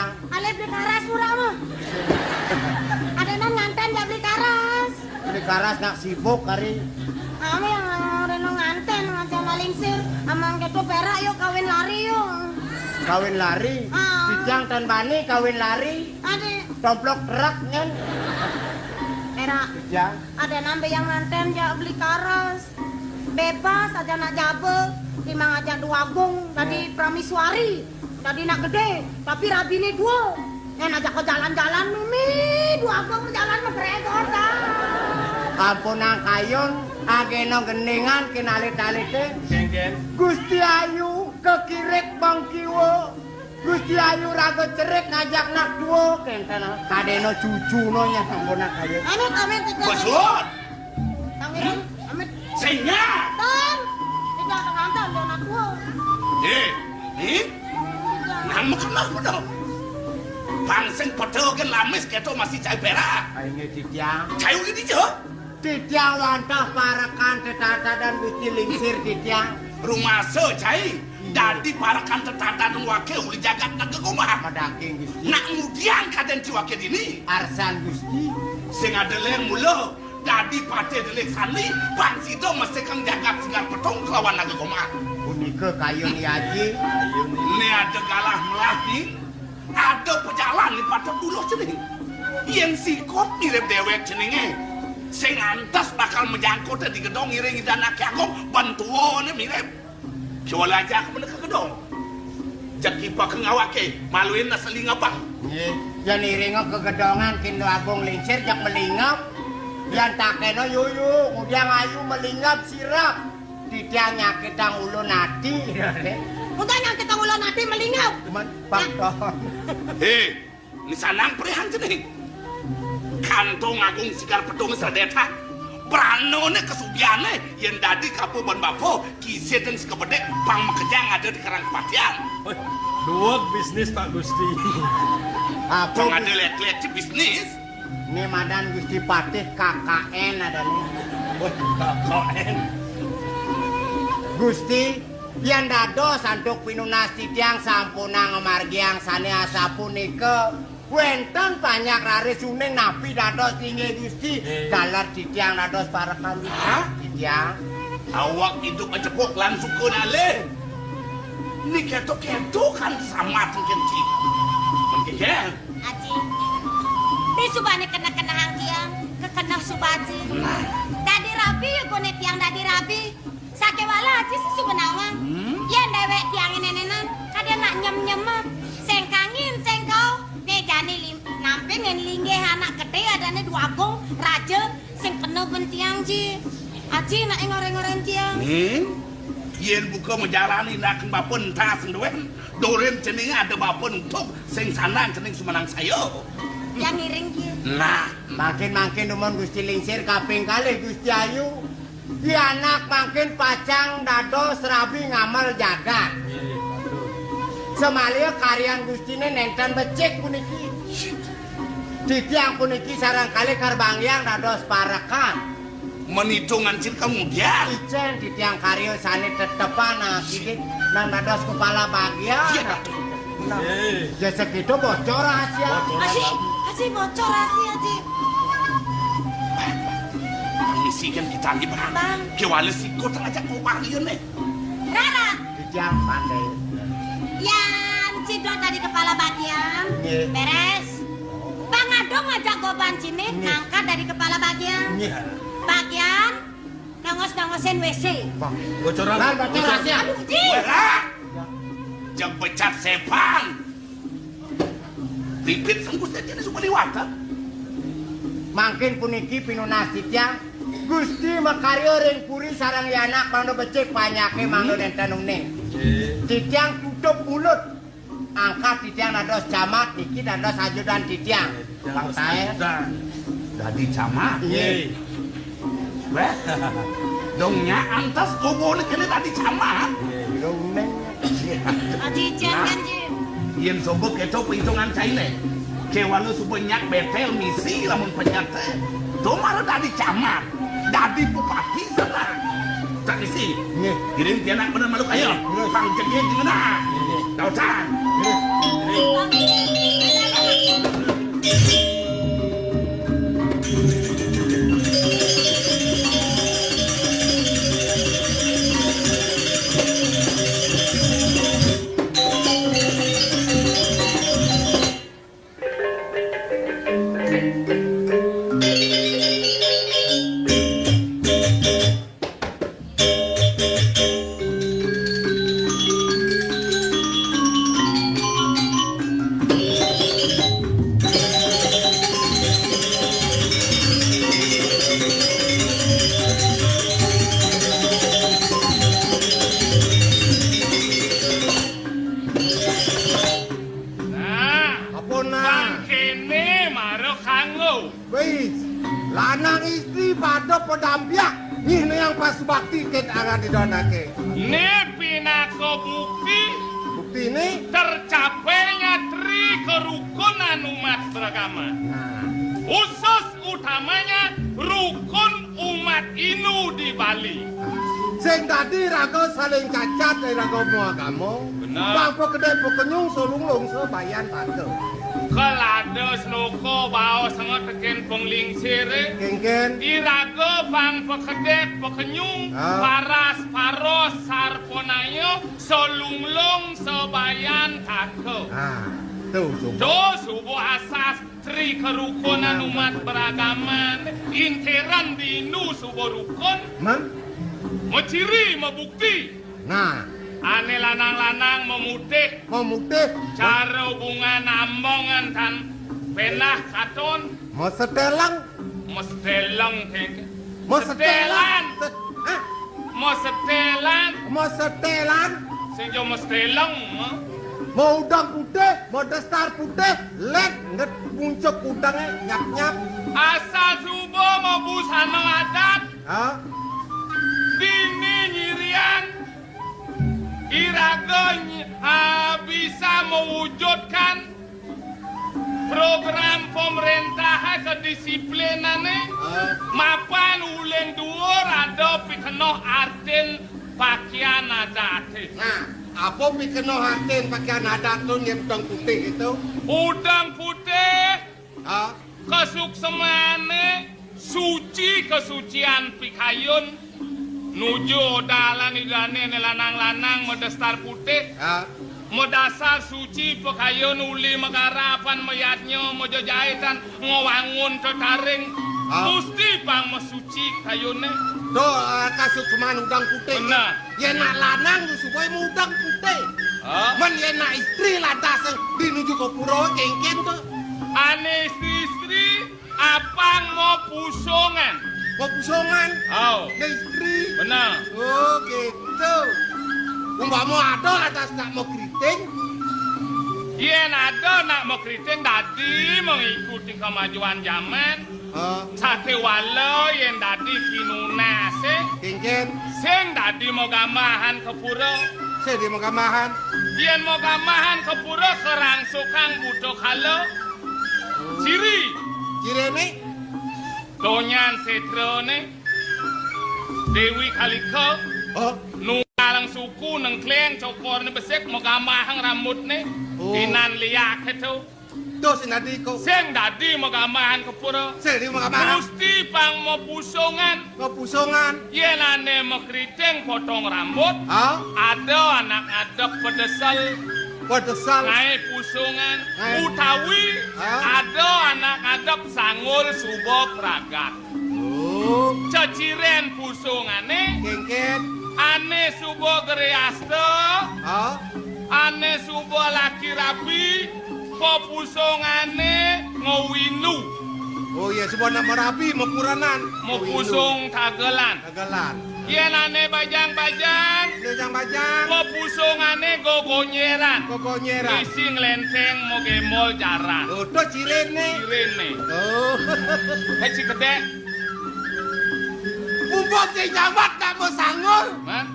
Dijang. Ale beli karas murah mah. Ada nan nganten gak beli karas. Beli karas nak sibuk kari. Kami yang reno nganten lingsir. Amang ketu perak yuk kawin lari yuk. Kawin lari. Dijang dan Bani kawin lari. Ade. Tomplok truk nyen. Era. Dijang. Ada nambe yang nganten ya beli karas. Bebas aja nak jabe. Timang aja dua gong. Tadi pramisuari. Tadi nak gede. Tapi rabine dua. Yang ajak ke jalan-jalan Mimi. Dua gong jalan McGregor dah. Ampun ang kayon. Ageno geningan kinalit-alite. Geng. Gusti Ayu kekirik bang kiwo. Gusti Ayu rago cerik ngajak nak duo. Kenten kadeno cucuno nya sampun ang kayon. Amit tidak. Bosot. Tangiran. Amit. Senya. Tan. Tidak kenantan dia nak duo. Nang makan apa dong? Pangseng padha kan lamis ketok masih cai perak. Ayo Dijang. Cai ini je. Dijang wantah parakan tetata dan Gusti Lingsir Dijang. Rumah se cai. Dadi parakan tetata dan wakil uli jagat nak ke rumah. Madaking Gusti. Nak mudian kaden ci wakil ini. Arsan Gusti. Sing adeleng mulo. Dadi pate delek sani. Bang sido mesti kang jagat singar petong kelawan nak ke rumah. Punike kayon Haji. Ini ada galah melah ni. Ada pejalan ni pada buluh cening. Yang sikot mirip dewek ceningnya. Sing antas bakal menjangkut di gedong iringi dan anak aku bantuan mirip. Coba aja aku ke gedong. Jaki pak ngawake maluin naseling apa? Nggih, yen iringa ke gedongan Kindo Agung Lingsir jak melingap. Yen takeno yuyu, kemudian ayu melingap sirap. Tidak nyakit ang ulo nadi. Udah nyakit ang ulo nadi melingap. Cuman pakton. Hei, ni sanang perihan cening. Kantong agung sigar pedong sedeta. Branone kesudiane yang dadi kapo ban bapo kise dan sekebedek pang makejang ada di Karang Kepatian. Dua bisnis Pak Gusti. Apa Pang ada lihat-lihat ci bisnis. Ini madan Gusti Patih KKN ada nih. KKN. Gusti, yang dados antuk pinunas titiang sampuna ngamargiang sane asapunike. Wenten banyak rare suning napi dados tinggi Gusti. Dalar titiang dados parakan titiang. Awak itu kecepok langsung ke nale. Ini ketok-ketok kan sama mungkin ci. Mungkin ya. Aji. Di subane kena-kena hangkian. Kekena subaji. Dadi rabi yuk konek tiang dadi rabi. Sakewala aja sih sebenarnya. Yang dewek tiang nenenan, kadang nak nyem-nyem, sengkangin, sengkau, nejani namping yang linggih anak gede adanya dua gong, raja, sing penuh bentiang ji. Aji nak ngoreng-ngoreng tiang. Yen buka menjalani nak bapun tas senduwen, doren cening ada bapun untuk sing sanang cening sumenang sayo. Yang ngiring ji. Nah, Makin umon Gusti Lingsir kaping kali Gusti Ayu. Di anak makin pacang dados rabi ngamal jagat. Semalia karyan Gustine nenten becik puniki. Titiang puniki sarang kali karbangyang dados parakan. menitungan cil kemudian. Icen titiang karyo sane tetepan kidit nang dados kepala bagian. Ya segitu bocor rahasia. Aji bocor rahasia Aji. Misi kan kita lagi bang. Kewala sikot aja kau panggil nih. Rara. Titiang pandai. Yang cidot tadi kepala bagian. Beres. Bang Adong ngajak goban cine ngangkat dari kepala bagian. Bagian nangos-nangosin WC. Bocoran. Bocor rahasia. Aduh, Ji. Wah, jam pecat sepang. Ribet sengkus aja nih semua liwatan. Mangkin puniki pinunas titiang Gusti makaryo ring puri sarang yanak mangdo becik panyake mangdo nenten uning. Titiang tutup mulut. Angkat titiang dados camat niki dados ajudan titiang. Bang Tae. Jadi camat. Nggih. Wah, dongnya antas kubur kene tadi camat. Dong neng. Aji jangan Ji. Yen sobo keto perhitungan caine. Kewalu subanyak betel misi lamun penyate. Domar tadi camat. Dadi bupati sana. Tak isi. Nggih. Kirim tianak bener maluk ayo. Pang jengge jengenah. Tau can. Bang. Wis, lanang istri pada pedampiak. Ini yang pas bakti ket akan didonake. Ini pinako bukti Bukti ini. tercapainya tri kerukunan umat beragama. Nah, Khusus utamanya rukun umat Inu di Bali. sing tadi raga saling cacat dari raga agama. Benar. Bang pekedai pekenyung solung-lung sebayan tante. Kelado senoko bao sangat teken penglingsir. Kengken. Irago bang pekedek pekenyung Ah. paras paros sarponayo solunglong sebayan tako. Ah, tuh coba. Do subuh asas tri kerukunan umat beragama interan di nu subuh rukun Man. menciri membukti Nah, ane lanang-lanang memutih memutih. cara hubungan ambongan tan penah katon Mau setelang. mestelang tengke Mau setelan Hah? mau setelan Mau setelan. sing jo mestelang Mau udang putih, mau dasar putih, lek nget puncak udangnya nyap-nyap. asal subuh mau busana adat Hah? dini nyirian iraga bisa mewujudkan program pemerintah kedisiplinannya mapan uleng dhuwur ada pikenoh artin pakaian adat. Nah, apa pikirno hatin pakaian adat tuh yang udang putih itu? Udang putih Hah? kesuksemane suci kesucian pikayun nuju dalan idane lanang-lanang medestar putih Hah? medasar suci pikayun uli megarapan meyatnya mojo jahitan ngawangun tetaring mesti pang mesuci kayune. Tuh kasut keman udang putih. Benar. Ya nak lanang tuh supaya mau udang putih. Men ya nak istri lah dasar dinuju ke pura kengken tuh. Ane istri apang mau pusongan. Mau pusongan. Oh, Ya istri. benar. Oh gitu. Umpama ada atas nak mau keriting. Yen ada nak mau keriting dadi mengikuti kemajuan zaman. Sate walo yen dadi kinunase. Kengken. Sing dadi mau gamahan ke pura. Saya di makamahan. Yen mau gamahan ke pura kerangsukan butuh halo. Ciri. Cirene. Donyan setrone. Dewi Kaliko. Oh. Nungalang suku nang kleng cokor ni besek mau gamahang rambut ni. Oh. Inan liak itu. Tuh sinadi ko. Sing dadi mau gamahan ke pura. Saya di makamahan. Gusti pang mau pusongan. Mau pusongan. Yen ane mau keriting potong rambut. Ah. Ada anak adek pedesal. Pedesal. Ngai pusongan. Ngai. Utawi. Ah. Ada anak adek sanggul subo pragat. Oh. Ceciren pusongane. Kengken. Ane subo geriasto. Ah. Ane subo laki rapi. Popusongane ngowinu. Oh iya sebuah nama rapi mau kuranan. Mau pusong tagelan. Kagalan. Yen ane bajang-bajang. Bajang-bajang. Popusongane gogonyeran. Kokonyera. Isi ngelenteng mau gemol jaran. Oh tuh cirene. Irene. Oh. Hei si kedek. Umpam si jabat tak mau sanggul. Man?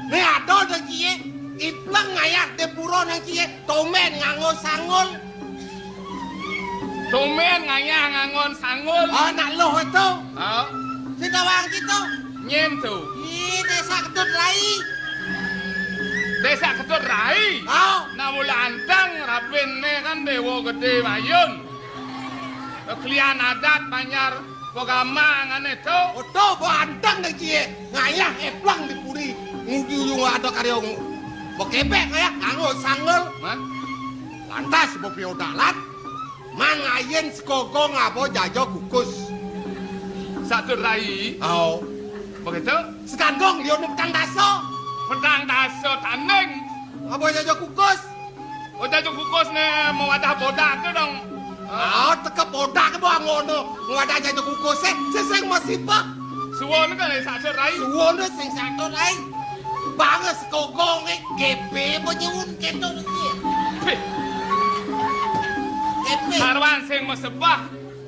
Nih ada dah cie. Iplang ngayak de puro nang cie. Tomen nganggo sanggul. Tumen ngayah ngangon sanggul. Oh nak loh itu. Oh, Si dawang gitu. nyentu. Ih desa ketut lai. Desa ketut rai. Oh. Namula antang rapin ne kan dewo gede mayun. Kelian adat banyar pagama ngane to. Oh tuh bawa antang dah cie. Ngayak iplang di puri. Nguju yung ada karyong. Bokebek ngayak nganggo sanggul. Man? Lantas bopi odalat. Mangayen sekogong apa jajo kukus. Satu rai. Oh. Begitu? Sekagong dia ni petang daso. Pedang daso tanding. Apa jajo kukus? Udah cukup kukus ne mau wadah bodak ke dong. Oh, teka bodak ke bawah ngono. Ngada jajo kukus seseng masih pak. Suwon kan satu rai. Suwono sing satu lain. Banget sekogong GP penyuwun keto ni. Pih, GP. Sarwan sing mesebah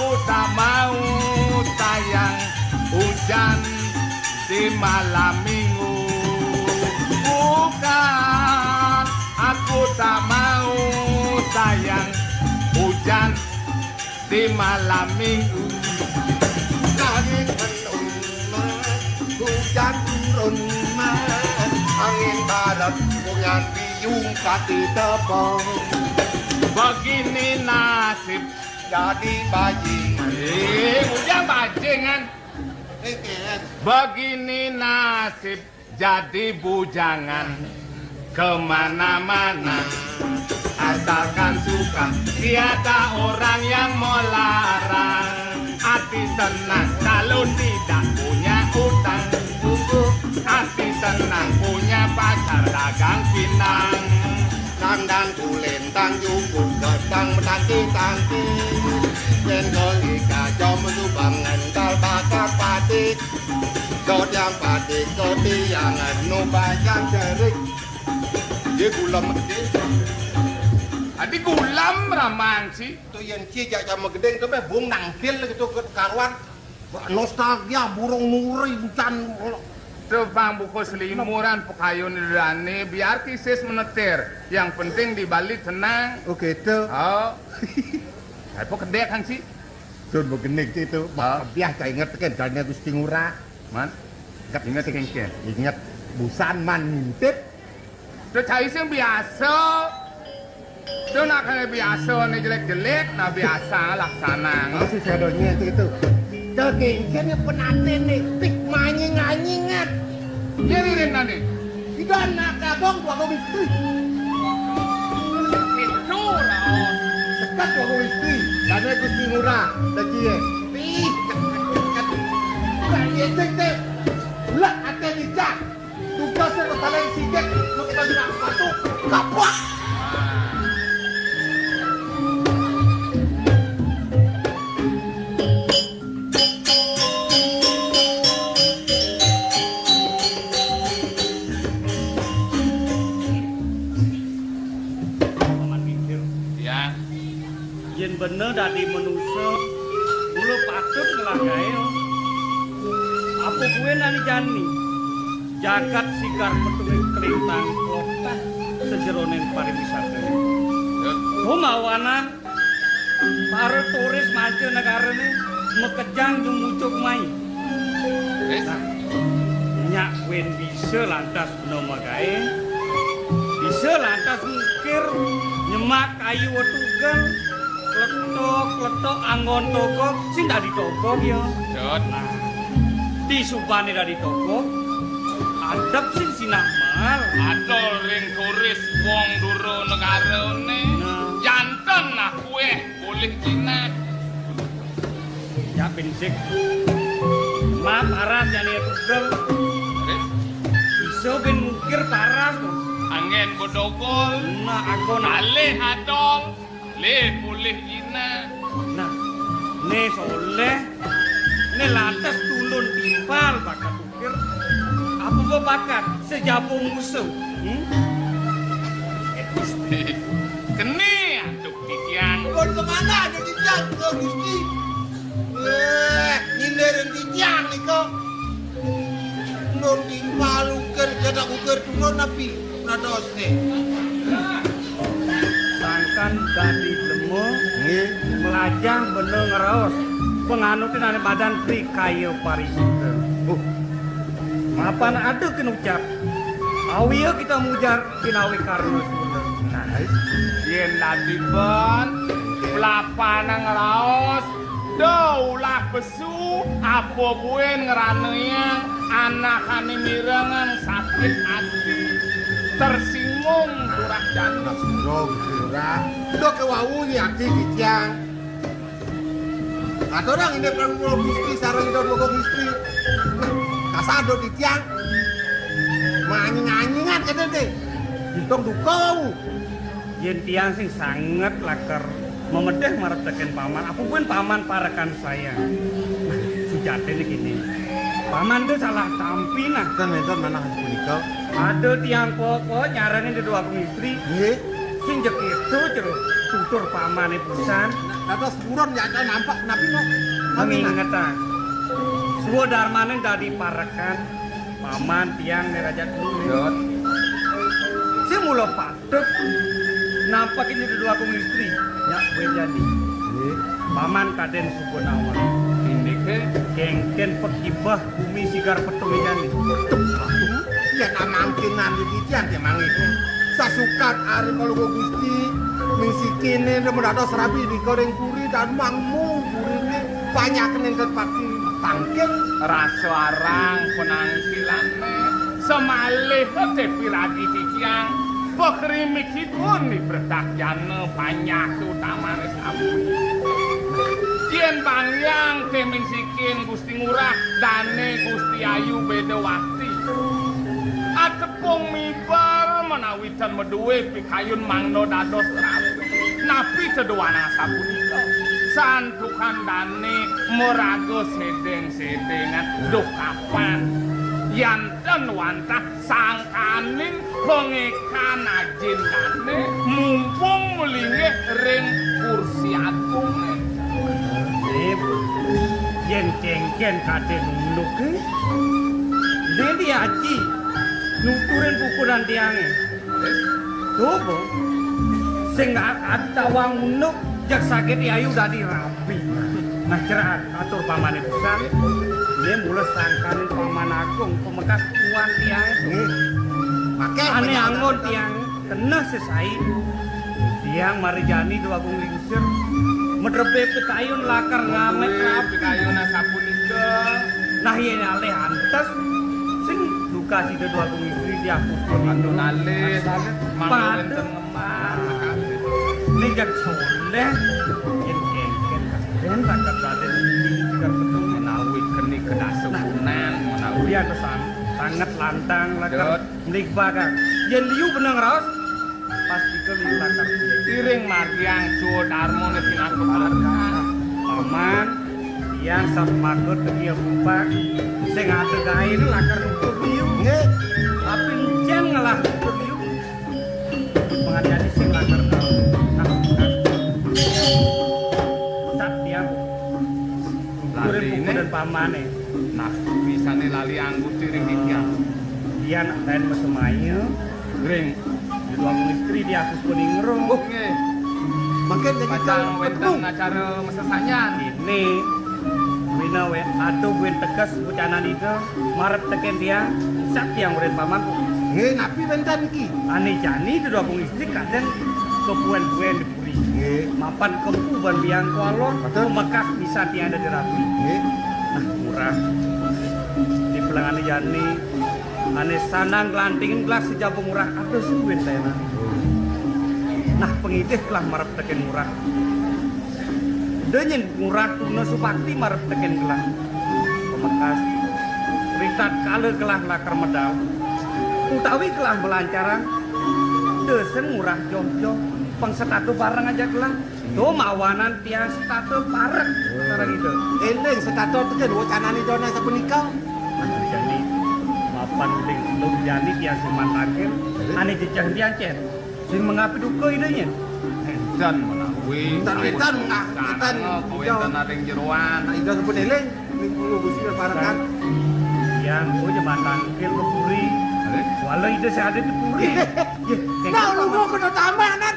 Aku tak mau sayang hujan di malam minggu. Bukan, aku tak mau sayang hujan di malam minggu. Langit penuh mas, hujan turun mas, angin barat punya biung kaki tebal. Begini nasib Jadi bajingan. hujan bajingan. Begini nasib jadi bujangan kemana-mana. Asalkan suka, tiada orang yang mau larang. Hati senang kalau tidak punya utang. Hati senang punya pacar dagang pinang. Tang kulentang jukut gedang menanti-tanti. Yen kolika jom subang ngendal bakar patik. Dot yang patik, doti yang anu bayang jerik. Dia gulam gede. Adi gulam ramang sih. Tu yen cijak jam gede tu be bung nangkil gitu ke karuan. Nostalgia burung nuri can. Sebang buku selimuran pekayun dirane biar kisis menetir. Yang penting di Bali tenang. Oke tu. Oh. Apa kedek kan sih? Sun begenik itu. Biasa ingat kan dalnya Gusti Ngurah. Man. Ingat kengken. Ingat busan man ngintip. Itu cai sing biasa. Itu nak kena biasa ni jelek-jelek, nak biasa laksana. Masih sadonya itu. Kengkennya penaten nih. Tik manying-anyingat. Jadi Rina ni. Tidak nak kabong dua istri. Itu lah. Sekat dua istri. Dalnya Gusti Ngurah. Lagi Ih. Kaya cek. Lah ate dijak. Tugasnya lo taleng sidik. Lo kita bilang sepatu. Kapok. Ya. Yen bener dadi manusia, mula patut ngelagae. Apa gue nani jani? Jagat sigar petunjuk kelintang kota sejeroning pariwisata. Humawana para turis manca negara ni mekejang jumucuk mai. Nyak wen bisa lantas benomagae, bisa lantas mukir nyemak kayu wetugan, kletok anggon toko sing dak ditoko ya. Jod. Nah, di subane dari toko adep sing sinak mal. Adol ring turis wong duro negara ni. Nah. Jantan lah kue boleh jinak. Ya pinsik. Ma paras yang dia tugel. Iso ben mukir paras. Angin bodogol. Nah aku Alih adol. Le boleh jinak. Nah, ne soleh. Ne lantas tulun timpal bakat ukir. Apa gua bakat? Sejabung musuh. Keni atuk titian. Kon kemana ada di tiang ke Gusti? Nyinderin di tiang nih kok. Non timpal uker jadak uker turun napi nados nih. Sangkan dadi lemo melajang bener ngeraos penganutin ane badan pri kayu parisita. Mapan ada kenucap awiya kita mujar kinawi karno sebener. Yen lagi ban pelapan ngeraos daulah besu apa buen ngeranenya anak ane mirengan sakit hati tersinggung turah jantung. Dong Ngurah. Udah ke wau ni aktif di tiang. Ada orang ini perlu Gusti sarang itu dua istri. Kasado di tiang. Manying-anyingan kata deh. Hitung dukau. Yen tiang sing sangat lakar memedeh maretaken paman. Apa pun paman parakan saya. Nah, sejati ini gini. Paman itu salah tampi nah. Kan mentor mana punika? Ada tiang pokok nyaranin di dua istri. Nggih. Sing jek itu terus tutur paman pisan dados buron ya nampak napi no. Mengingetan. Suwa darmane dadi parekan paman tiang derajat dulu. Si mula patut nampak ini dua kong istri nyak gue jadi. Paman kaden subun awal. Ini ke gengken pekibah bumi sigar petung jadi. Ya namangkin nanti titian ya mangi. Sasukat ari kalau gue gusti mingsikine dan mendados rabi di goreng kuri dan mangmu kurine banyak kening pati tangkil Raso arang penangkilane semalih tepi lagi titiang pekrimikipun di bertakyane banyak utamane sabun. Yen bangyang keming sikin Gusti Ngurah dane Gusti Ayu Bedawati. Atepung mibar menawi ten meduwe pikayun mangno dados rapi. Napi ceduana sapunika. Santukan dane morago sedeng-sedengan duh kapan yanten wantah sangkaning pengekan ajin dane mumpung melingih ring kursi agung. Yen cengken kaden nuke. Dendi aji nuturin pukulan tiange. Coba sing atawang nuk jak sakit ayu dadi rapi. Nah cerah atur pamane pisan. Dia mulai sangkanin paman agung pemekas kuan tiange. Make Ane angon tiang kena sesai. Tiang marijani dua agung lingsir. Medrepe petayun lakar ngamet rapi pikayuna sapunika. Nah yen alih antes sing duka si dua agung istri diapun Andun alit mangga wenten Padu. ngemar. Ning jak soleh yen kengken kaden rakat raden sigar betul Menawi geni kena sebunan menawi dia kesan sangat lantang lakar Dot. nikbaga yen liu benang raos pasti ke liu lakar iring margiang Suwo Darmo ne pinaku parekan. paman yang sap makut ke dia rupa sing ade gawe lakar nutur liu nggih tapi jen ngalah nutur liu pengajari sing lakar sat dia Lali buku ini dan pamane nah bisane lali anggut iring dikiang. dia dan mesemaya Ring di ruang istri dia aku kuning ngerung nggih. makin jadi Pacang kau wenten acara mesesanyan. ini wina we atuh wen tegas bucanan itu marep teken dia sak yang urin paman nggih napi benten iki ane jani itu dua istri kadang kebuan-buan di puri nggih mapan kempu ban biang kualon Betul. mekas bisa tiada dirapi nggih nah murah di pelangan jani ane sanang lantingin kelas sejauh murah aduh suwen saya nah pengitih kelah marep teken murah denyen murah tuna supakti marep teken kelah pemekas ritat kale kelah lakar medal utawi kelah melancaran desen murah joh-joh pengsetatu bareng aja kelah tuh mawanan tiang setatu parek cara gitu eling sekator teken wacanane dona sapunika jadi mapan ling lung jani tiang semantakin ane jejah diancen sing mengapi duka idenya Enten menawi. Enten nah enten Enten aring jeroan. nah ida sepun eling minggu gusti parekan yang gue jembatankil ke puri walau itu saya ada di puri nah lu mau kena tamanan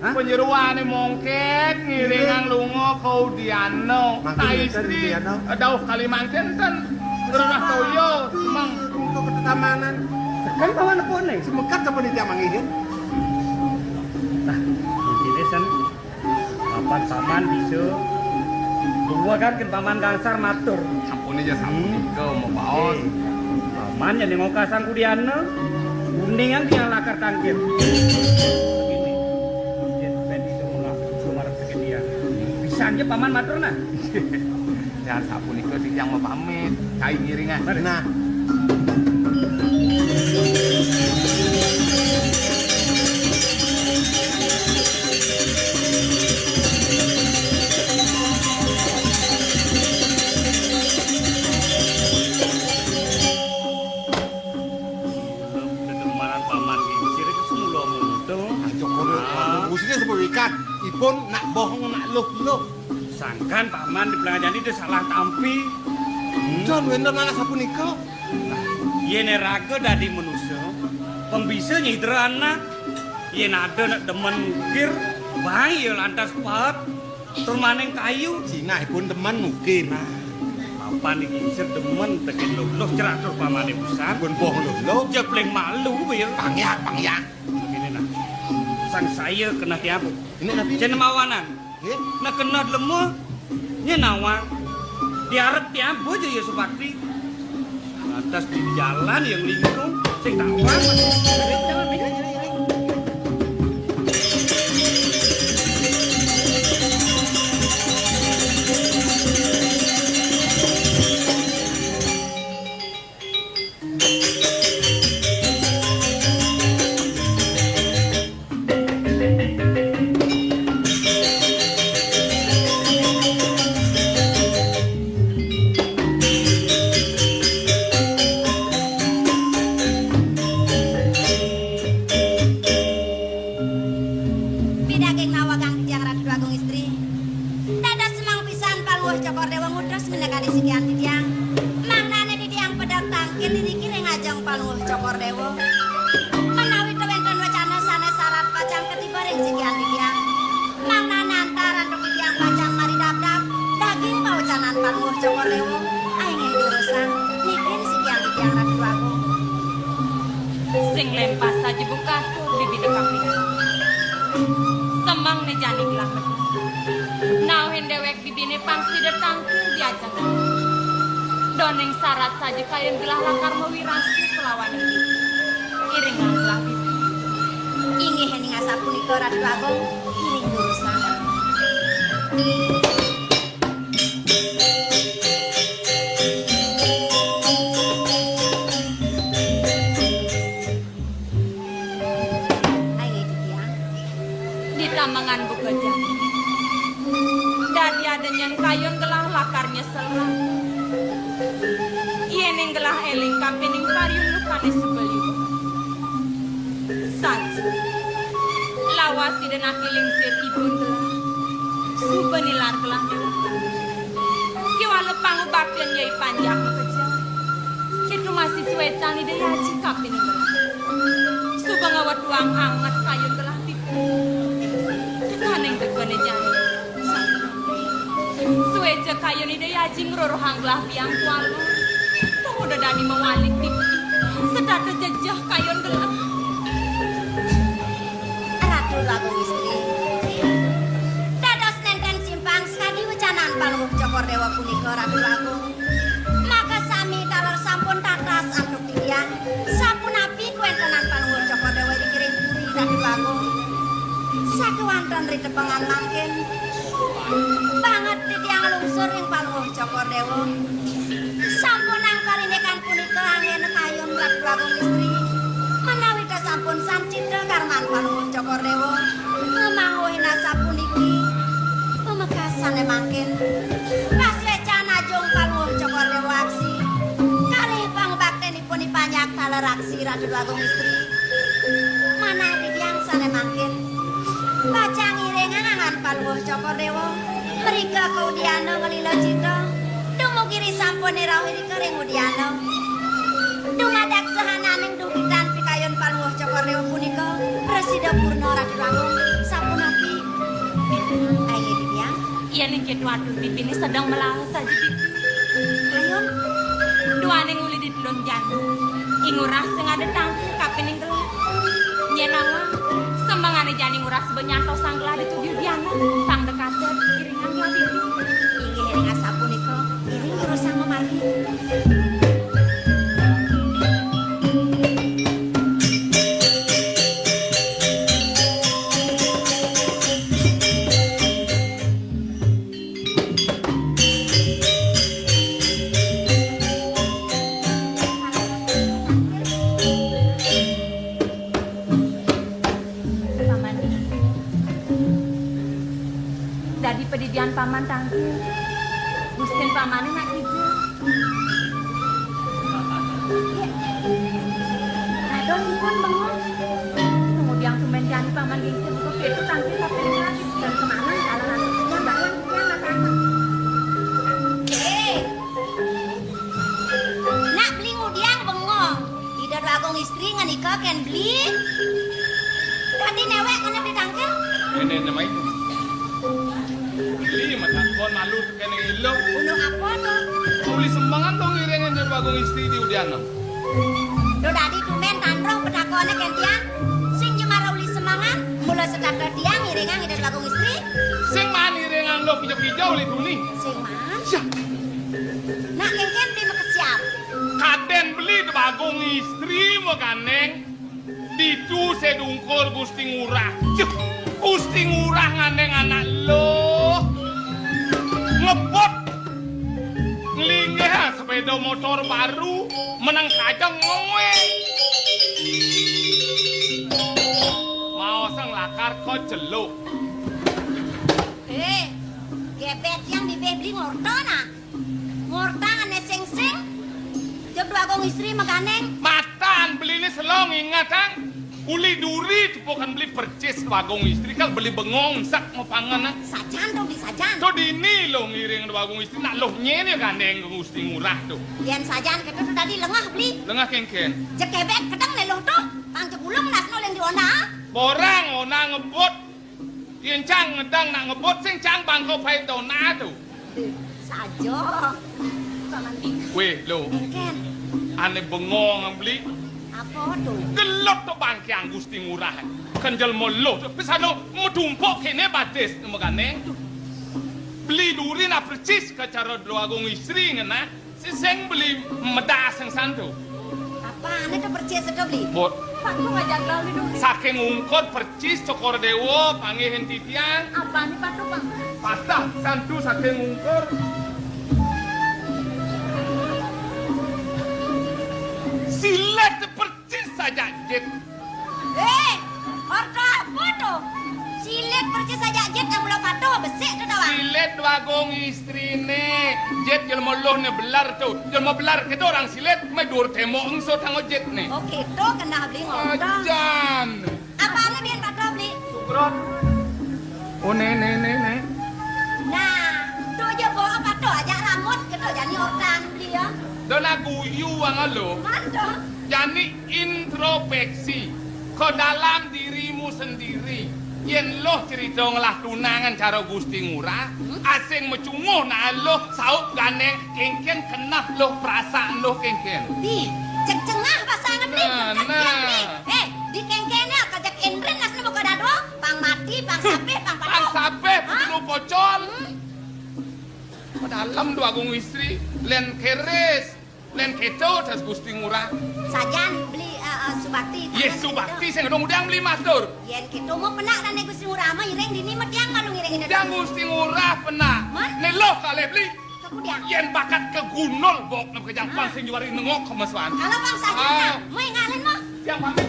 Penyeruane mongket ngiringang lunga kaudiano. Mangkin Ta enten istri Diano. dauh Kalimantan ten. Gerah toyo mang untuk ketamanan kan paman apa nih semekat sepun dia mangihin nah ini sen papan paman bisa dua kan ke paman gangsar matur sampun aja sampun ke mau baos. paman yang ngoka sang kudiana kuningan dia lakar tangkir begini jen ben itu mulai sumar ke dia bisa aja paman matur nah Ya sampun ke tijang mau pamit. Cai ngiringan. nah dedemanan paman kincir itu semula mutu Gusti sepulikat ipun nak bohong nak luh-luh. Sangkan paman di pelanggan itu salah tampi. John bener mana sapunika? Yene raga dadi manusia, pembisa nyidra anak. Yen ada nak demen ngukir, bayi lantas pahat. Tur maneng kayu. Cina ipun demen ngukir. Papan iki isih demen tekan luluh ceratur pamane pisan. Pun bohong luh-luh. Jepleng malu ya. Pangyak. Begini nah. Sang saya kena tiap. Ini nabi. Jen mawanan. Nggih. Nak kena lemah. Nya nawang. Diarep tiap aja ya Supakti. Atas di jalan yang lingkung sing tak wang. Jalan nih. Sing lempas saja buka bibi dekapi. Semang ne jani gelang. Now hendewek bibine pangsi detangkil diajak. Doneng syarat saja kayen gelah lakar mewirasi pelawan ini. Iringan gelah bibi. Inggih hening asapunika Ratu Agung, iring urusan. Mangan buka jam. Dadi adenyen kayon gelah lakarnya selang. Iening gelah eling kapening pariung lukane sebeliu. Saji. Lawasi dan akiling sir ibun gelah. Subenilar gelah gelah. Kiwa lepang baktian yai panjang kejam. Kitu masih suwecan ide yaji kapening gelah. Subangawat tuang hangat kayon gelah tipu. Kaneng tegane jani. Suweja kayon ide yaji ngroro hanglah biang kualu. Tunggu dadani mewalik tipi. Sedada jejah kayon gelah. Ratu Agung istri. Dados nenten simpang sekali wecanan paluh Cokor Dewa punika Ratu Agung. Maka sami kalor sampun tatas antuk titian. Sampun api kuentenan paluh Cokor Dewa dikirim puri Ratu Agung. Sakewanten rite pengan mangkin banget titiang lungsur ing paluh Cokor Dewa. Sampun angkalinekan punika angin kayun Ratu Agung istri. Menawi sampun sancitra karman paluh Cokor Dewa. Ngemangguhin asapuniki pemekasan mangkin. Kaswecan ajung paluh Cokor Dewa aksi. Kalih pangbaktenipun ipanyak taleraksi Ratu Agung istri. Manawi tiyang sane mangkin. Bacang iringan angan paluh Cokor Dewa. Merika kaudiano ngelila cita. Dumugiri sampun irawiri kering udiano. Dumadak sehananing dugitan pikayon paluh Cokor Dewa punika. Presida Purna Ratu Agung sampun api. Ayo dibiang. Iya nih ketu aduh bibi ini sedang melawas saja bibi. Ayun. Duaning uli di telun janu. Ingurah sengada tangkil kapening gelah. Nyenawa. Sembangane jani ngurah sebenyanto sang gelah di tujuh diana. Sang dekaset iringan gelah bibi. Inggih iring asapunika. Iring urusan memargi. Pedidian paman tangkil. Gustin pamane nak hijau. Aduh sipun bengong. Kemudian tumen jani paman gengsi buka Itu tangki tapi lagi dan kemana kalau nanti bayang yang makan. Nak beli ngudiang bengong. Tidak bagong istri nganika kan beli. Tadi newek kan di tangki. Ini namanya. Beli makan kon malu kene ilok. Gunung apa tuh? Uli sembangan dong irengan dari bagong istri di udiana. Do dadi tumen tandrong pedakone kentian. Sing jemara uli semangan, mula sedakar tiang irengan ide bagong istri. Sing man irengan lo pijo-pijo uli tuni. Sing man. Nak kengken beli makesiap. Kaden beli di bagong istri mo kaneng. Ditu sedungkur Gusti Ngurah. Gusti Ngurah nganeng anak lo. Ngebot ngelinggih sepeda motor baru menang kajang ngowe mau sang lakar kok jeluk Gebet yang dibeli ngortona ngortang ane sing-sing jeb dua gong istri maganeng matan beli ini selong ingat kan uli duri bukan beli percis bagong istri kan beli bengong sak mau pangan sajan dong di sajan tuh di ini lo ngiring bagong istri nak loh nyene gandeng Gusti Ngurah tuh yen sajan kita tuh tadi lengah beli lengah kengken jeb gebet kedeng neloh tuh pang jebulung nasno yang diona borang ona ngebut yen cang ngedang nak ngebut sing cang bangko pai dona tuh sajo weh lo Ken ane bengong beli apa tuh gelot to bangkiang Gusti Ngurah kenjel molo bisa no metumpok kene batis megane beli duri na percis ke cara dua agung istri ngena sing beli medas yang santu apa ane tuh percis itu beli bot pak lu ngajak lalu duri saking ungkot percis cokor dewo panggih hentitian apa nih pak tuh bang patah santu saking ungkor silet percis saja jet ordo apa tuh silet percis saja jet yang belum patuh besik tuh tawang silet bagong istrine jet jelma loh ne belar tuh jelma belar kita orang silet medur temo engso tango jet ne oke tuh kena beli ngordo ajan apa ane biar patuh beli sukron oh ne nah tuh aja bawa patuh aja rambut kita jadi ordan beli ya dona guyu wang lo mantul jadi introspeksi ke dalam dirimu sendiri yen lo cerita ngelah tunangan cara Gusti Ngurah asing mecunguh na lo saup ganeng kengken kenap lo perasaan lo kengken di cek cengah pasangan beli di kengkennya kajak indren nas nemu kadado pang mati pang sapeh pang patuh pang sapeh dulu pocol ke dalam dua agung istri len keres len keto tas Gusti Ngurah sajan beli subakti yes subakti sing dong udang beli matur yen kita mau penak dan Gusti Ngurah mah ireng dini mediang malu ireng ini yang Gusti Ngurah pena ne loh kale beli kemudian yen bakat ke gunul bok na kejang pang sing juari nengok kemasuan kalau bang saja mau ngalen mah yang pamit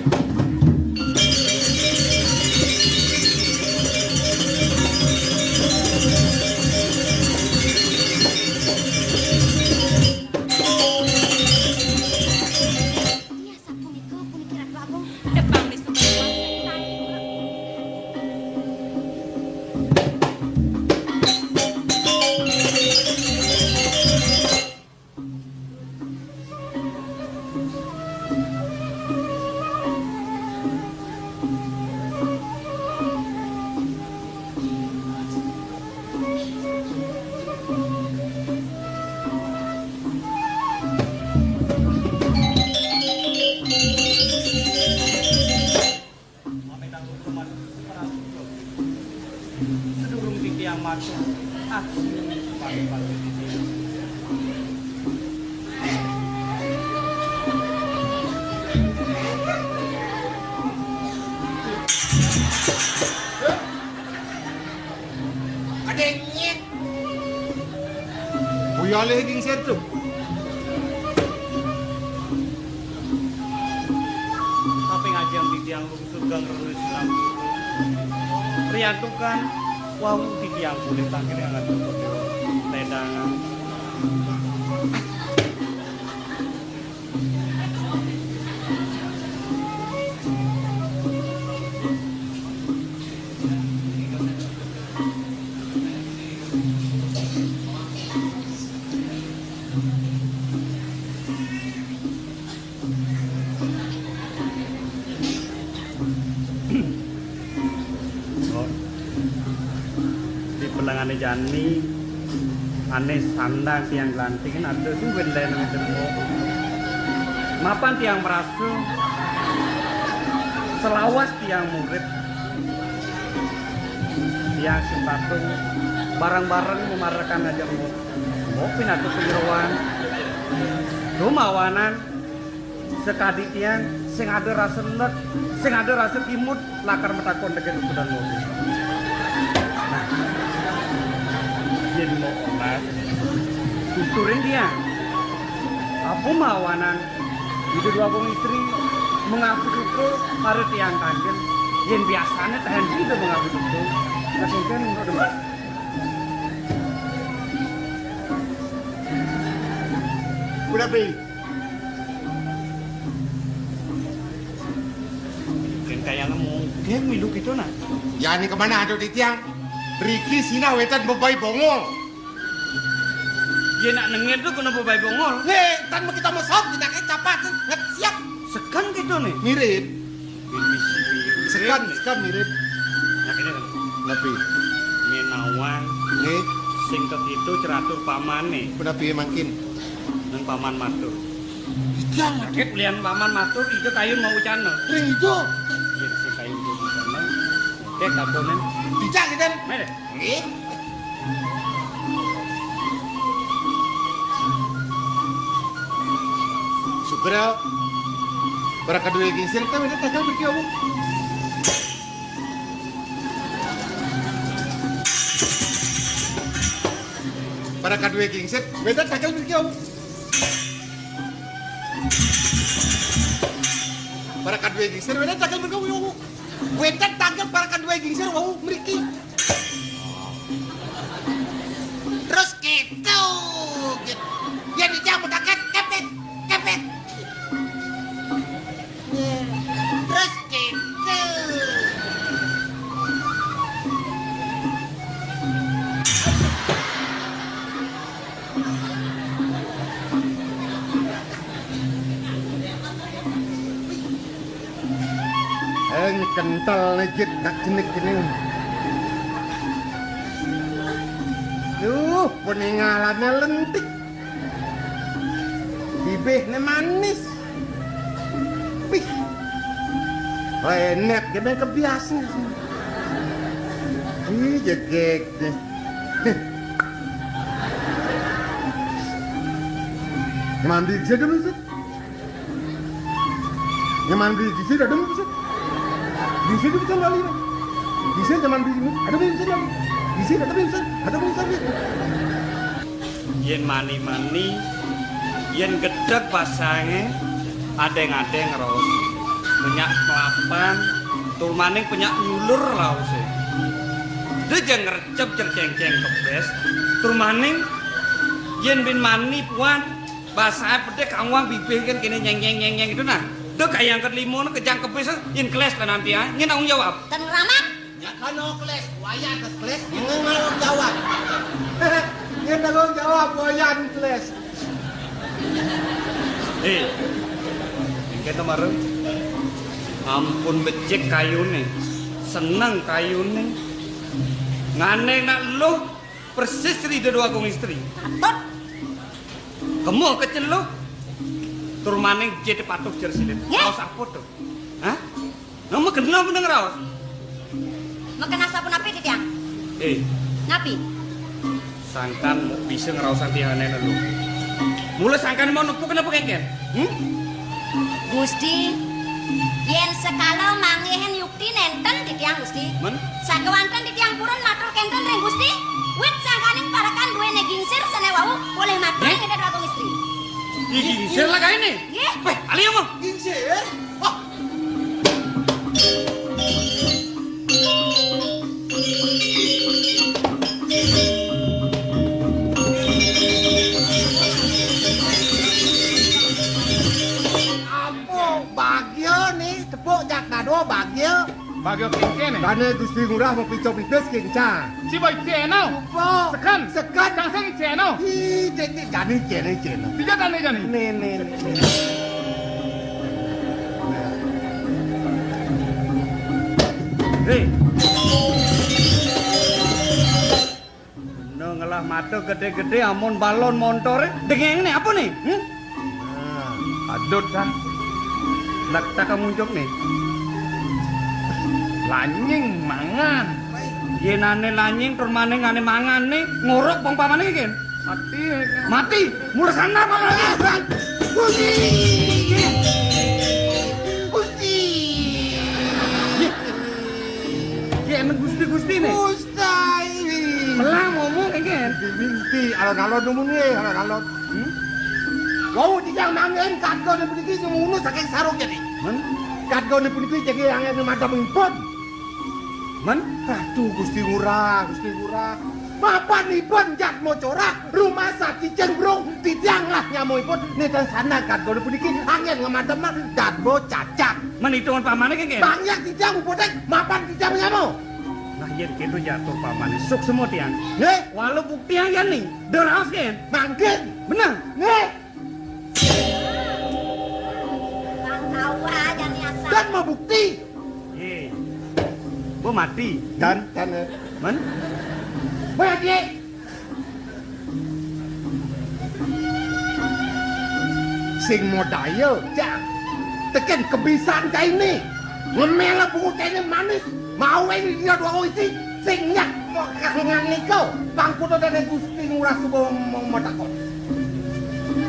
Depan di semua. Sedurung titiang matu aksi pagi-pagi Adengnya Buya lehing sertu. tapi ngajang titiang lungsur gang reus lampu priyantukan wau titiang kulit akhirnya akan tedangan di pelangane jani ane sandang tiang gelanting ada suwen lain nang demo mapan tiang merasa selawas tiang murid tiang simpatung barang-barang memarakan aja mau pinatu penyeruan rumawanan sekadi tiang sing ada rasa let sing ada rasa kimut lakar metakon dengan ukuran mobil yen mau olah tuturin dia apa mawanan itu dua wong istri mengaku itu para tiang kangen yen biasanya tahan itu mengaku itu kasih kan enggak demas Udah beli. kan kayak mungkin hidup itu nah Ya ini kemana ada di tiang? Riki sina wetan bebai bongol. ya nak nengir tuh kena bebai bongol Nih, tan mau kita masuk kita kayak capat nget siap. sekan gitu nih Mirip. sekan Sekan mirip. nah ini kan Lebih. menawan Nih, sing itu ceratur pamane udah piye makin. nang paman matur Tiang kaget lian paman matur itu kayu mau ucana ring itu. yen si kayu mau ucana kayak kaponen Dijak kita. mere Nih. Subra. Para kedua gingsir kita udah tagal pergi omong. Para kedua gingsir, beda tagal pergi omong. Para kedua gingsir, beda tagal pergi omong. Beda tagal para kedua gingsir, wow, meriki. Terus gitu. Ya dijak mudakan, kapten. Terus gitu. Kental nejit tak jenik gini. Peninggalannya lentik. Bibihnya manis. Wih. Enak, gimana kebiasaan. Ih, jegek deh. Mandi di sini dulu, Ustaz. Mandi di sini ada dulu, Ustaz. Di sini bisa lali. Di sini jangan mandi. Ada bisa lali. Di sini ada bisa. yen mani-mani yen gedeg pasange adeng-adeng raos banyak melapan tur maning banyak nyulur raose de jeng ngercep cerceng-ceng kebes tur maning yen bin mani puan bahasa pedek kangwang bibih kan kene nyeng-nyeng itu nah de kayak kelimo kejang kebes yen keles lah nanti ya nyen tanggung jawab Dan ramah. Ya kan keles, wayang ke keles, tanggung jawab. Dia tanggung jawab wayang keles. Kita marah. Ampun becek kayune, seneng kayune. Ngane nak lu persis rida dua kong istri. Atut. Kamu kecil lu. Tur maning jadi patuh jersilit. Ya. Raos apa tuh? Hah? Nama kenal bener raos? Makan asapun api di tiang. Ngapi? Sangkan mau bisa ngerausan tiangannya lu. Mulai sangkan mau nupu kenapa kengken? Gusti, yen sekala mangihen yukti nenten di tiang Gusti. Men? Sakewanten di tiang purun matur kenten ring Gusti. Wit sangkaning parakan duwe gingsir sene wau boleh matur ing ngedek waktu istri. Gingsir lah kayak ini. Nggih. Weh, ali ya mau. Gingsir. Wah. Bagyo nih, tepuk jak nado bagyo. Bagyo kene. Karena Gusti Ngurah mau picok-picok kenca. Si boy channel. Apa? Sekan sing channel. Ih, jadi gani jene. Tidak tane jani. Nih. Hei. mata gede-gede amun balon montore dengeng nih apa nih? Adut kan. Lak tak muncul nih. Lanying mangan. Yenane lanying tur maning ngane mangan nih ngorok bang pamane iki. Mati. Mulai sana malah. Gusti. Gusti. Ya emang gusti-gusti nih. Gustai. Melang ngomong iki. Mimpi alon-alon numune, alon-alon. Wau dijang mangen kadgo ne puniki semono saking sarung jadi. Men, Kadgo ne puniki jege angin madam impun. men, Aduh Gusti Ngurah, Gusti Ngurah. Mapanipun jatmo corak, rumah sakit cenderung titiang lah nyamuipun nitan sana kadgo ne puniki angin ngemadem mah jatmo cacak. men hitungan pamane iki. Banyak titiang upotek, mapan titiang nyamu. Nah yen gitu jatuh pamane suk semua tiang. Nggih, Walau bukti yang kan nih, deraus kan? mangkin. Bener. Nggih, Bang tahu aja nih asal. kan mau bukti. Ye, gua mati. Dan Men, Bagi. Sing modaya, Cak. Tekan kebiasaan kayak ini. Ngemela buku kayak ini manis. Mau ini dia dua isi. Sing nyak kasungan niko. Bangku dan Gusti Ngurah subuh mau takut.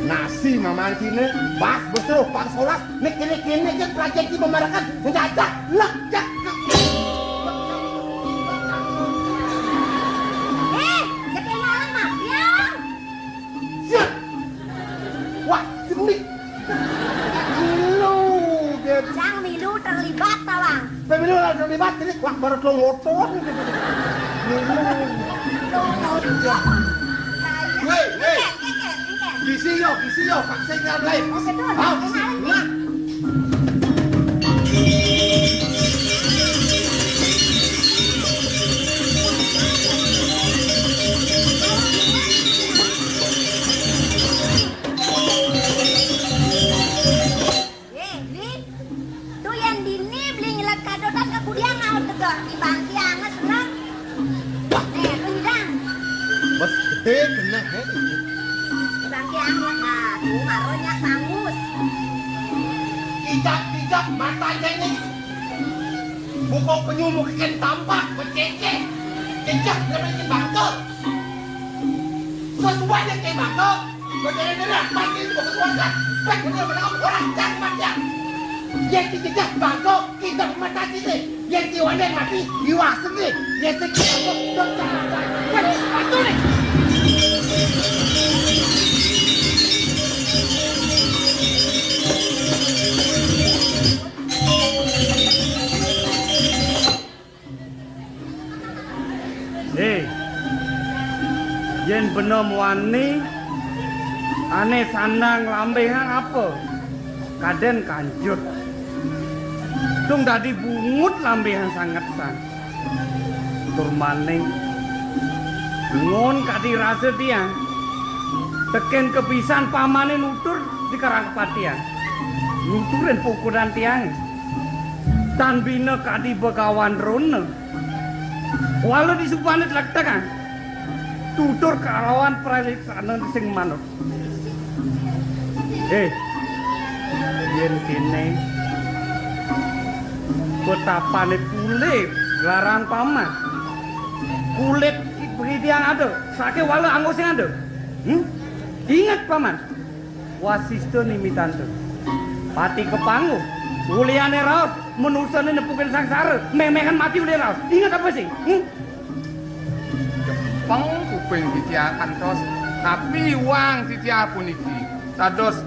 Nasi mama sini, bas besar, pak solas, nek kini kan pelajar di pemarakan, menjajak, lekjak. Ketinggalan mafia. Siap. Wah, cemik. Lu, dia Sang Milu terlibat tawang. pemilu terlibat ini, wah baru lo ngotot. Weh. Gisi yo, Pak saya nggak lain. Oke, tuh, Ah, kenalan nih. nah. Li, tuh yang dini beli ngelat kado dan kemudian ngau tegor di bangki anges senang. Rendang. Bos gede kena he. Di bangki anges, nah tuh maronya kangus. Tidak matanya ini. Buka penyumuk ikan tampak, becece. Kecak namanya bangko. Sesuai dengan kayak bangko. Bener-bener pagi itu kesuatan. Baik bener-bener orang jangan mati. Yang dikejar bangko kita mata sini. Yang jiwanya mati jiwa sendiri. Yang dikejar bangko jangan. Bantu nih. yen benom wani ane sandang lambehan apa kaden kanjut tung dadi bungut lambehan sangat sang tur maning ngon kadi rasa tiang teken kepisan pamane nutur di karang kepatian nuturin pukulan tiang tan bina kadi begawan rona walau disupane telak-tekan tutur karawan praliksana sing manut yen kene betapane kulit larang paman kulit begitu yang ada sake walau anggo sing ada ingat paman wasisto nimitanto pati kepangu uliane raos menusane nepukin sangsara memehan mati uliane raos ingat apa sih Jepang kuping ditiakan tos tapi uang ditia puniki tados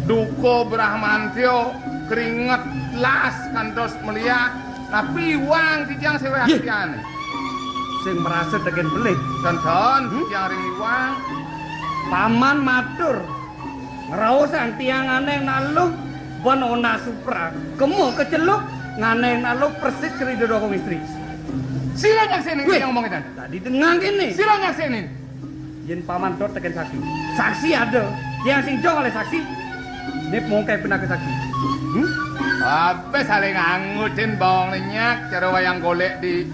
duko Brahmantio keringet las kantos melia tapi uang titiang sewe hatiane sing merasa tegen belit tonton titiang ringi uang paman matur ngeraosan tiang aneh naluh banona supra kemu keceluk nganeh naluh persis kerido dokong istri sila nyaksinin yang ngomongin tadi tengang ini sila nyaksinin yen paman dot tegen saksi ada yang sing jong oleh saksi ini mongkai pernah ke saksi apa saling angutin bawang lenyak cara wayang golek di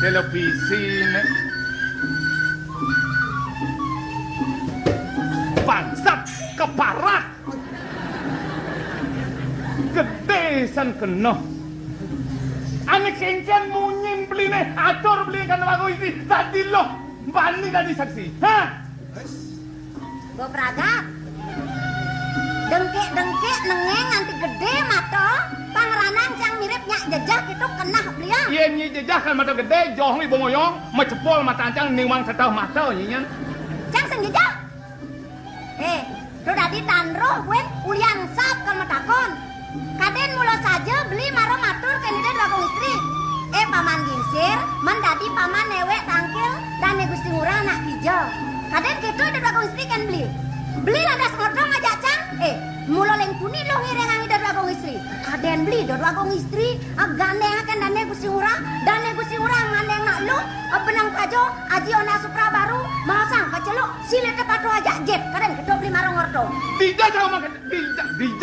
televisi Bangsat keparat. Gede san kena. Ane kencen munyin beli nih, atur beli kan aku isi. Tadi loh, bani tadi saksi. Hah? Gue peragat. Dengkek nengeng nganti gede mata. Pangeranang yang mirip nyak jejak itu kena beliau. Iya nyi jejak kan mata gede, johong ibu ngoyong, mecepol mata ancang niwang tetah mata nyinya. Cang seng jejak. Tuh dadi tanruh gue ulian sap kan matakon. Kaden mula saja beli maro matur kenide dua istri. Paman gingsir, mendadi paman newek tangkil dan Gusti Ngurah anak hijau. Kaden gitu ada dua istri kan beli. Beli landas ngordong aja cang. Mula lengkuni lo ngireng angi dua istri. Kaden beli dua istri. Gandeng akan dane Gusti Ngurah, dane Gusti Ngurah ngandeng nak lu. Benang kajo aji ona supra baru. Masang keceluk sile tepatu aja jet. Kaden gitu beli maro ngordong. Dija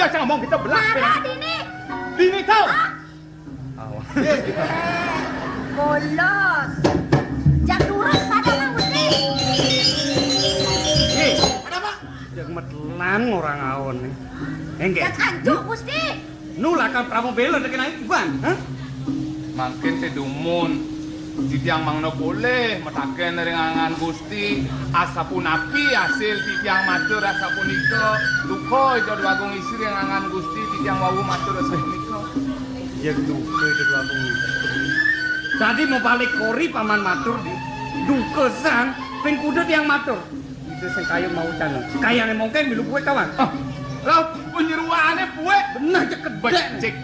jangan ngomong kita belas. Mara dini. Dini kau. Bolos. Jak durus pada Mang Gusti. Ada apa? Yang metelan orang awon nih. Enggak. Jak anjuk Gusti. Nulakan pramobela dengan Iban, hah? Makin sedumun. Titiang mangno boleh mataken ringangan Gusti asapun api hasil titiang matur asapun iko duko itu dua agung isi ringangan Gusti titiang wawu matur asapun iko Ya duka itu dua agung istri. Tadi mau balik kori paman matur di dukesan pengkuda tiang matur. Itu sing kayu mau cana. Kayane mungkin milu gue kawan. Lah penyeruannya buwe Benar cek kedek. cek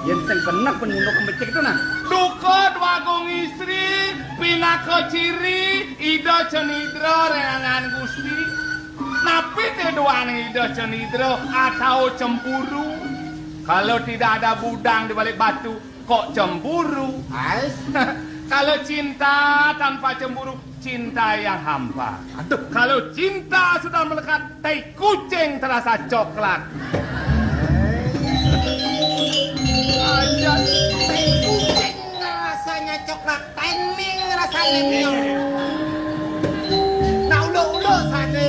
Yang sing benar penuh kembecek itu nah. duko dua agung istri pinako ciri ido cenidro ringangan Gusti napi teduan ido cenidro atau cemburu. Kalau tidak ada budang di balik batu, kok cemburu? Kalau cinta tanpa cemburu, cinta yang hampa. Aduh, kalau cinta sudah melekat, tai kucing terasa coklat. Aja, tai kucing rasanya coklat, timing rasanya miong. Nah ulo saja.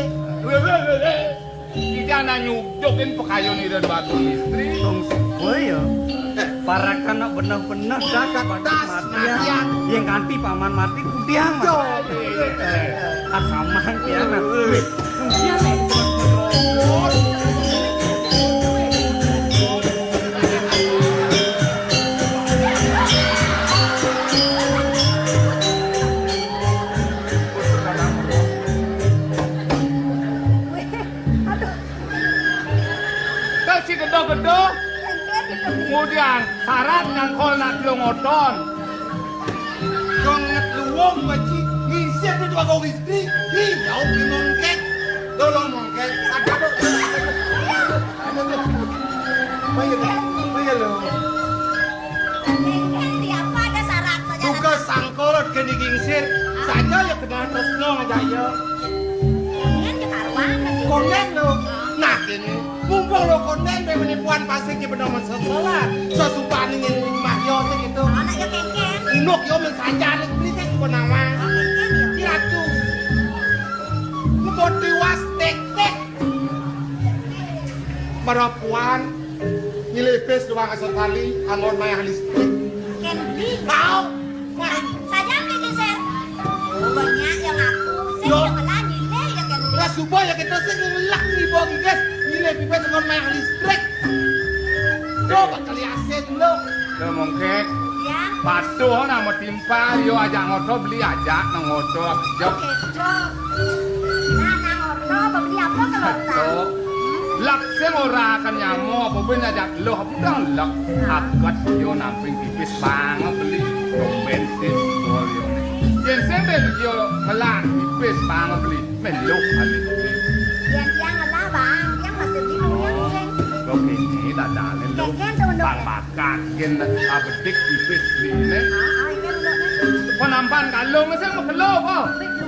Tidak nak nyudokin pekayon ini dan batu istri. Dong gue ya. Para kanak benar-benar dapat matian. Yang ganti paman mati kudiang. Asamahan tiana. Si gedor-gedor, kemudian syarat nyangkol nak longoton. Kau nget luwung baci ngisi itu dua kau istri. Jauh di mongket. Tolong mongket. Ada apa? Mana lo? Apa ada syarat saja. Buka sangkolot ke digingsir. Saja ya kena resno aja ya. Kan kekaruan. Konen lo. Nah kini mumpung lo konen be menipuan pasing di benang sekolah. Sesupani yang rumah yo sing itu. Anak yo kengken. Inuk yo mensanjane beli teh kunawa. Kengken yo. Kiratu. Mboti was tek-tek. Marapuan nyilebes doang asal kali angon maya listrik. Ken bi. Kau Saja ke geser. Banyak yang aku. Saya Yo. yang ngelah nilai ya kan. Lah subuh ya kita sing ngelak nih bogi guys. Nyilebes angon maya listrik. Coba kali aset lo. Lo mongkek, Ya. patuh nama timpa, yo ajak ngoto beli ajak nang ngoto. Jok, Oke, Cok. Nah, nang ordo beli apa kalau Tok. Lak sing ora akan nyamo apa ben ajak lo budang lak akat yo namping tipis banget beli bensin gol yo. Yen sing ben yo ngelak tipis banget beli meluk ali. Yang ngelah bang, yang masih di yang sing. Lo kene dadane lo. Kengken tuh untuk. Bang makan ken abedik tipis beli ne. Ini untuk. Penampan kalung sing mekelo apa?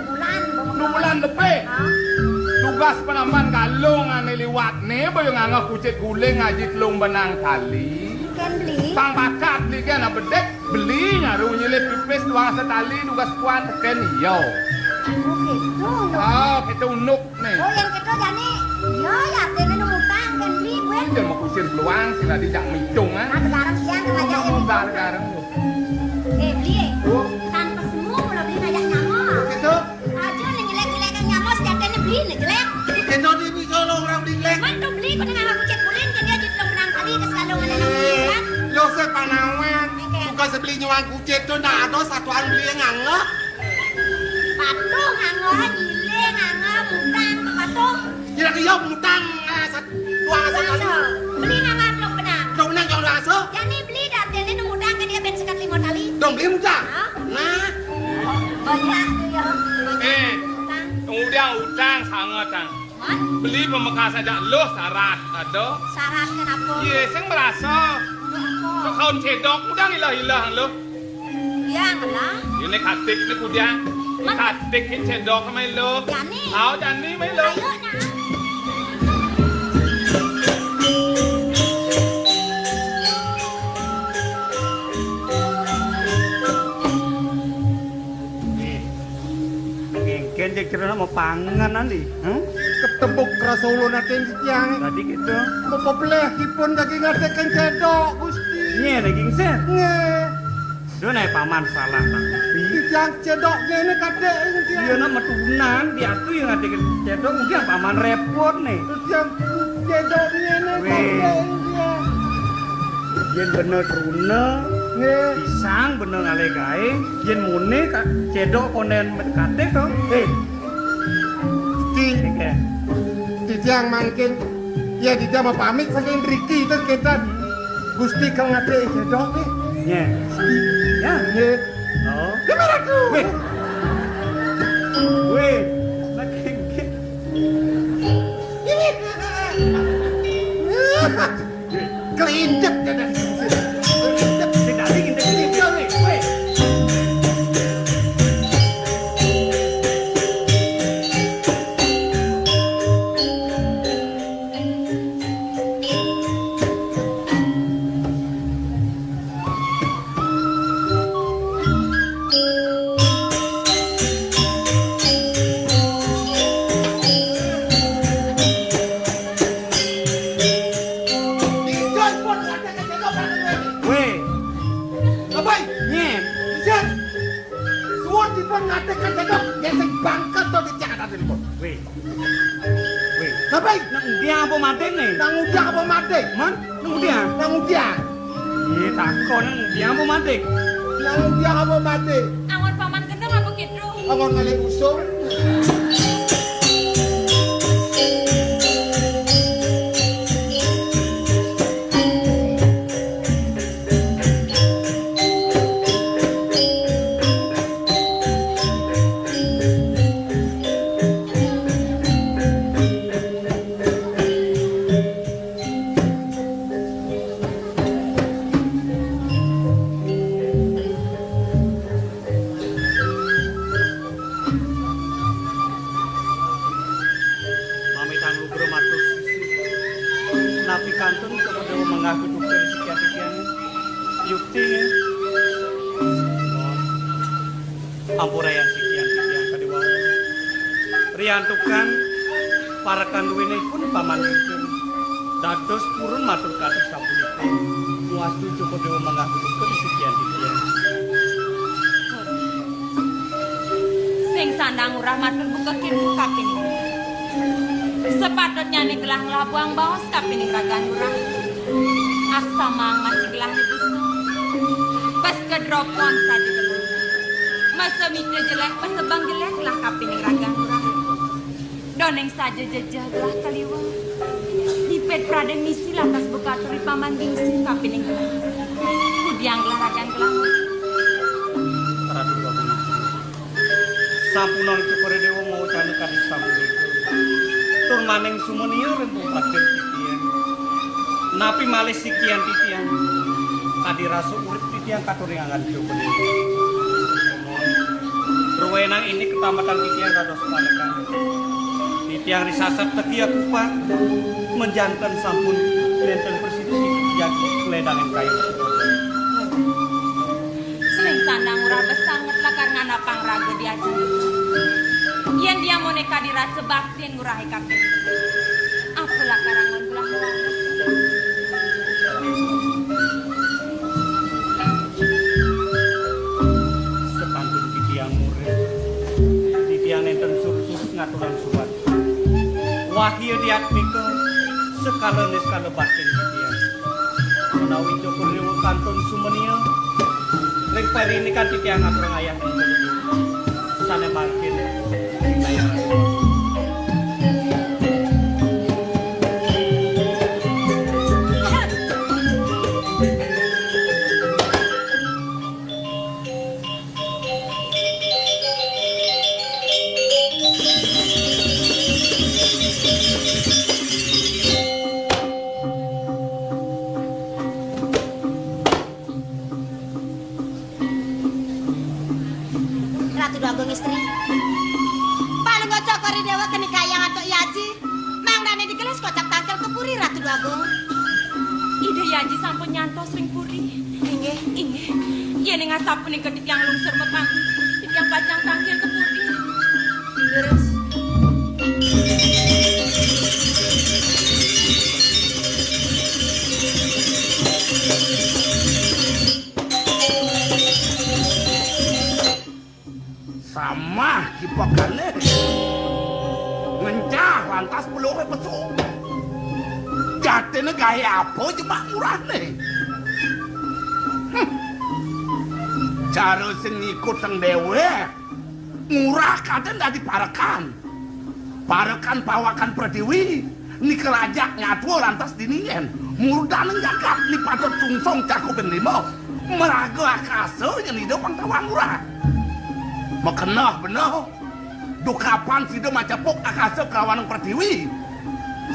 Bulan. Bulan lebih. Tugas penampan kalung ane liwat ne boyo nganggo kucit guling ngaji telung benang kali. Ken beli. Pang bakat li kan bedek belinya baru nyilip pipis tuang setali tugas kuat teken yo. Oh gitu. Oh, kita unuk nih. Oh yang gitu jadi. Yo ya artinya numutang kan beli gue. Dia mau kusir peluang sih lah dijak micung ah. Nah sekarang siang ngajak Mau ini. bareng lu. Beli. Tanpa semua mulai beli ngajak nyamuk. Gitu. Aja nih jelek-jelekan nyamuk sejatanya beli nih jelek. Gitu di bisa lo orang dilek. Mantu beli kau dengan aku cek kulin kan dia jadi menang kali ke sekalung ada kan. Lo sepanawan. Bukan sebeli nyuang kucet tuh ndak ada satuan beli yang ngangep. Patung nganggo nyile nganggo mutang patung. Kira dia mutang tuang satu. Beli nganggo belum benang. Dong nang kau rasa? Jadi beli datene nu mutang kan dia ben sekat 5 kali. Dong beli mutang. Hah? Nah, Banyak tuh ya. Eh, Mutang. kemudian utang sangat tang. What? Beli pembekas saja lo syarat ada. Syarat kenapa? Iya, saya merasa Untuk apa? kau cedok udah hilang lo. Ya ngalah. Ini katik ni kudian. Katik ni cedok mai lo. Jani. Au jani mai lo. Ayo nah. Ngengken cek cerita mau pangan nanti. ketembuk kerasa ulun aten tiang. Tadi gitu. Bapak peleh kipun daging ngadekan cedok, Gusti. Nye daging sen. Nge. Dia naik paman salah tak. Tiang cedoknya ini kadek ini tiang. Dia nak metunan dia tuh yang ada cedok mungkin paman repot nih. Tiang cedoknya ini Weh. kadek ini tiang. Yen bener trune, Nge. pisang bener ngale gae, yen mune cedok konen kate to. Di tiang mangkin. Ya di dia mau pamit saking Riki itu kita. Gusti kang ngade cedok nih. Nye. Ya. Nge. Oh. Gimana tuh? Weh. Weh. Lagi Kelindep dia dah. Kelindep. tidak dingin dingin weh. Weh. Dijon pun ngade cedok kan gue. Weh. Ngapain? Nye. Dijon. Suwon di pun ngade cedok. Gesek bangkat tuh di tiang ada di pun. Weh. Weh. Ngapain? Nang dia apa mati nih? Nang udia apa mati? Man, nang dia. Nang udia. Iya takon nang dia apa mati? Nang udia apa mati? Awan paman gendeng apa gitu? Awang kali usung. Mami tanggu bermatus. Napi kantun kepada mengaku dokter sekian-sekian. Yukti ya. Ampura yang sekian-sekian kedua. Riantukan para kanduwene pun paman itu. Dados purun matur katih sapunipun. Muastu cukup dewa mengaku dokter sekian-sekian. Sing sandang urah matur bukekin kaping. Sepatutnya nih gelah ngelabuang bawas kaping ragan urah. Aksa mang masih gelah nih busuk. Pas kedropon tadi gelah. Masa mitra jelek, masa bang jelek lah kaping ragan urah. Doneng saja jejah gelah kaliwa. Dipet praden misi lakas bekaturi paman gingsi kaping gelah. Kudiang gelah ragan gelah. Radu babu. Sampunan cepere dewa mau cani kadis sampuniku. Tur maning sumenia rentu prakten titian. Napi malih sikian titian. Kadi raso urip titian katuringan coba dewa. Ruwenang ini ketamatan titian rados panekan. Titian risasat tekia kupat. Menjantan sampun lenten persisi jagi keledangin kayu. Sing lapang raga diaji. Yen dia moneka dirasa bakti ngurahi kakek. Apalah karangan belah lawas. Sepantun titiang murid, titiang enten sursus ngaturan subat. Wahyu diatmika sekalenis kalebatin titiang. Menawi jokur rewu kantun sumenia, ring ini kan titiang ngaturan ayah enten. Sana makin layar. Ratu Dagong istri. Paling ngocok kori dewa kenikayang atau yaji. Mangdane digelas kocak tangkel kepuri Ratu Dagong. Ide yaji sampun nyantos ring puri. Inggih. Inggih. Yen ngasapun ing kedit yang lungsur mepati. Titiang pacang tangkil kepuri. Terus. Sama kipakane. Ngencah lantas peluhe pesu. Jatine gawe apa jemak murahne. Cara sing ngikut teng dhewe murah kadang dak diparekan. Parekan pawakan Pratiwi nikel ajak nyatu lantas diningen. Murdane jagat ni patut tungsong cakupen limo. Merago akaso yen hidup pangtawang murah. Makenah bener. Dukapan sido macapok akaso kawanang Pratiwi.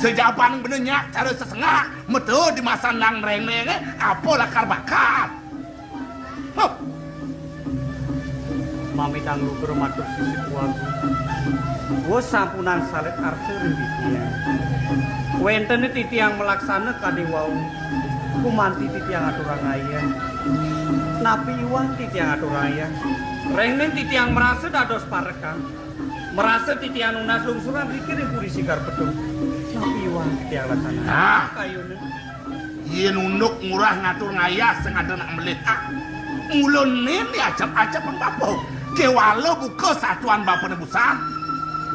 Sejaban benernya cara sesengah metu di masa nang renenge apa lakar bakat. Huh. Mami tanglu matur sisi kuaku. Wo sampunan salet arsa rinditia. Wenten titiang melaksana kade wau. Kumanti titiang aturang ayah. Napi iwang titiang aturang ayah. Rengnen titiang merasa dados parekan. Merasa titiang unas lungsuran rikir puri sikar pedung. Napi iwang titiang laksana. Nah. Kayune. Yen unduk murah ngatur ngayah sing ada nak meletak. Mulun ini acap-acap pembapok. Kewalo buka satuan bapane busan.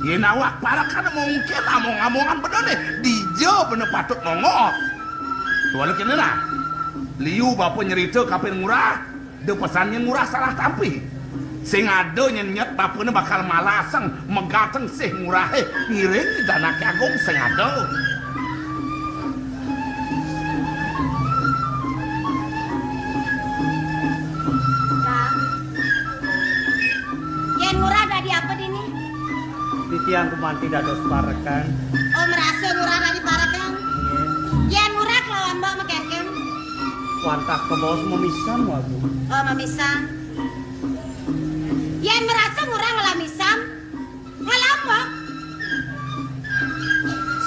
Yen awak parakan mungkin among-amongan bener nih. Dijo bener patut ngongos. Tuan kene lah. Liu bapa nyerita kapin murah. De pesannya murah salah tapi. Sing ado nyet bapane bakal malasang megateng sih murah ngiring di danak agung sing ado. Titiang kumanti dados parekan. Oh merasa murah dari parekan. Yen murah lawan mbak mekeken. Wantah kebos memisam wagu. Oh memisam. Yen merasa murah ngelamisam. Ngelapa?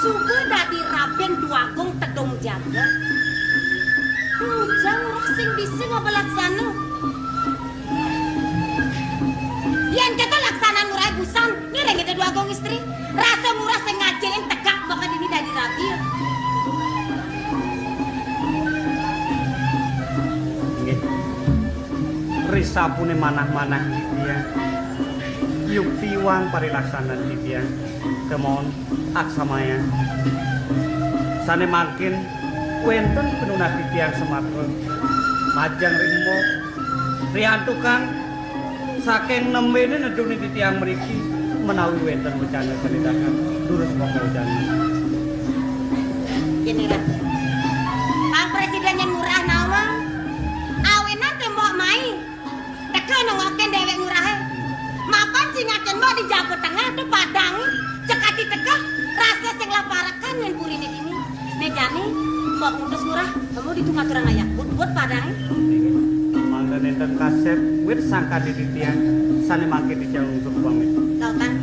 Suga dadi raben duagung tedung jaga. Jang murah sing bisa ngabelaksana. Yen kita laksana murah busan, ngereng kita dua gong istri. Rasa murah sing ngajelin tegak bakal ini dari rabi. Nggih. Risapune manah-manah dia. Yukti wang parilaksanan dia. Kemon aksamaya. Sane makin wenten penunah titiang Sumatera. Majang rimmo riantukan saking nembene nedune titiang mriki menawi wenten bencana salidakan durus pangkojana. Gini lah. Pak Presiden yang murah nawa. Awenan tembok mai. Teka nongoken dewek murahe. Mapan singaken mau di Jawa Tengah tuh Padang. Cekati teka rasa sing laparakan yang purine ini. Mejane mbok putus murah, kamu ditungaturan ayak buat Padang. Mangga nenten kasep wit sangka dititian sane mangke dijauh untuk pamit. Tahu kan?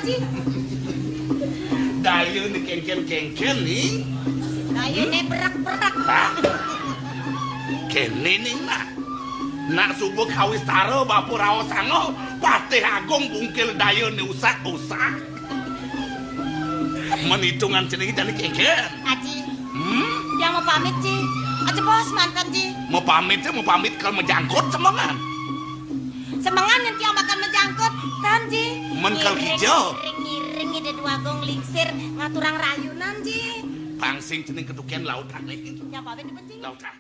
Ji. Daya ni kengken nih. Dayane berak-berak. Kene nih nak subuh kawis taro bapur raos sango patih agung bungkil daya ni usak-usak. Menhitungan jenenge jane kengken. Aji. Yang mau pamit Ji. Aja bos mantan Ji. Mau pamit kalau menjangkut semangan. Semangan yang tiang makan menjangkut kan Ji. Menkel hijau. Ngiring ada dua gong lingsir ngaturang rayunan Ji. Pangsing jeneng ketukian lautan nih. Yang pamit di penting. Lautan.